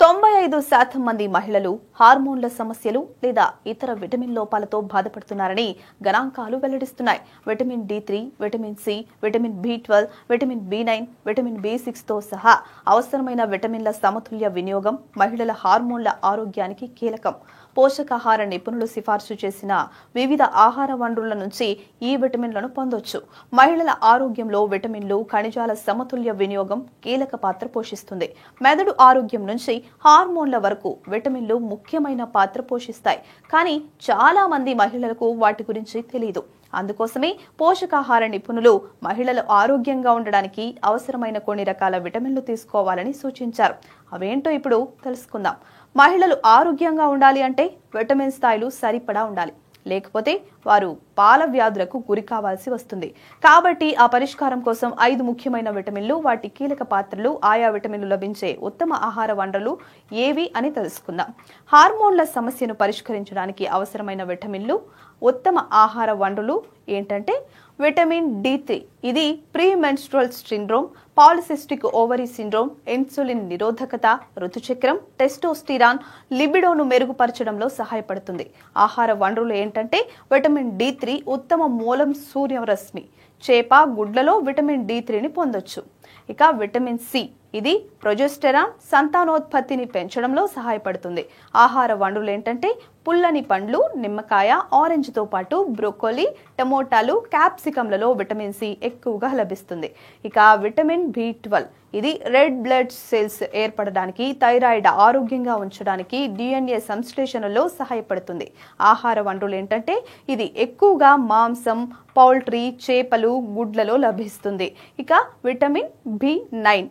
95% మంది మహిళలు హార్మోన్ల సమస్యలు లేదా ఇతర విటమిన్ లోపాలతో బాధపడుతున్నారని గణాంకాలు వెల్లడిస్తున్నాయి. Vitamin D3, vitamin C, vitamin B12, vitamin B9, vitamin B6 తో సహా అవసరమైన విటమిన్ల సమతుల్య వినియోగం మహిళల హార్మోన్ల ఆరోగ్యానికి కీలకం. పోషకాహార నిపుణులు సిఫార్సు చేసిన వివిధ ఆహార వనరుల నుంచి ఈ విటమిన్లను పొందొచ్చు. మహిళల ఆరోగ్యంలో విటమిన్లు, ఖనిజాల సమతుల్య వినియోగం కీలక పాత్ర పోషిస్తుంది. మెదడు ఆరోగ్యం నుంచి హార్మోన్ల వరకు విటమిన్లు ముఖ్యమైన పాత్ర పోషిస్తాయి. కానీ చాలా మంది మహిళలకు వాటి గురించి తెలియదు. అందుకోసమే పోషకాహార నిపుణులు మహిళలు ఆరోగ్యంగా ఉండడానికి అవసరమైన కొన్ని రకాల విటమిన్లు తీసుకోవాలని సూచించారు. అవేంటో ఇప్పుడు తెలుసుకుందాం. మహిళలు ఆరోగ్యంగా ఉండాలి అంటే విటమిన్ స్థాయిలు సరిపడా ఉండాలి. లేకపోతే వారు పాల వ్యాధులకు గురి కావాల్సి వస్తుంది. కాబట్టి ఆ పరిష్కారం కోసం 5 ముఖ్యమైన విటమిన్లు, వాటి కీలక పాత్రలు, ఆయా విటమిన్లు లభించే ఉత్తమ ఆహార వనరులు ఏవి అని తెలుసుకుందాం. హార్మోన్ల సమస్యను పరిష్కరించడానికి అవసరమైన విటమిన్లు, ఉత్తమ ఆహార వనరులు ఏంటంటే విటమిన్ D3 ఇది pre menstrual syndrome, polycystic ovary syndrome, insulin నిరోధకత, ఋతుచక్రం, టెస్టోస్టిరాన్, లిబిడోను మెరుగుపరచడంలో సహాయపడుతుంది. ఆహార వనరులు ఏంటంటే విటమిన్ D3 ఉత్తమ మూలం సూర్యరశ్మి, చేప, గుడ్లలో విటమిన్ D3ని పొందొచ్చు. ఇక విటమిన్ సి ఇది ప్రొజెస్టెరాన్, సంతానోత్పత్తిని పెంచడంలో సహాయపడుతుంది. ఆహార వనరులు ఏంటంటే పుల్లని పండ్లు, నిమ్మకాయ, ఆరెంజ్ తో పాటు బ్రోకోలీ, టమోటాలు, క్యాప్సికంలలో విటమిన్ సి ఎక్కువగా లభిస్తుంది. ఇక విటమిన్ B12 ఇది రెడ్ బ్లడ్ సెల్స్ ఏర్పడడానికి, థైరాయిడ్ ఆరోగ్యంగా ఉంచడానికి, DNA సంశ్లేషణలో సహాయపడుతుంది. ఆహార వనరులు ఏంటంటే ఇది ఎక్కువగా మాంసం, పౌల్ట్రీ, చేపలు, గుడ్లలో లభిస్తుంది. ఇక విటమిన్ B9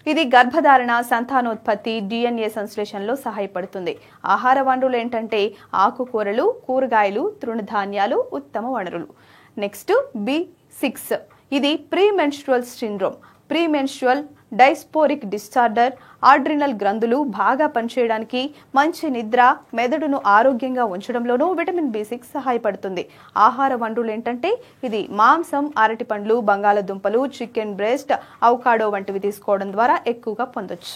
ఇది గర్భధారణ, సంతానోత్పత్తి, DNA సంశ్లేషణలో సహాయపడుతుంది. ఆహార వనరులు ఏంటంటే ఆకుకూరలు, కూరగాయలు, తృణధాన్యాలు ఉత్తమ వనరులు. నెక్స్ట్ B6 ఇది pre menstrual syndrome, pre menstrual dysphoric disorder, adrenal గ్రంథులు బాగా పనిచేయడానికి, మంచి నిద్ర, మెదడును ఆరోగ్యంగా ఉంచడంలోనూ విటమిన్ B6 సహాయపడుతుంది. ఆహార వనరులు ఏంటంటే ఇది మాంసం, అరటి పండ్లు, బంగాళదుంపలు, చికెన్ బ్రెస్ట్, అవకాడో వంటివి తీసుకోవడం ద్వారా ఎక్కువగా పొందొచ్చు.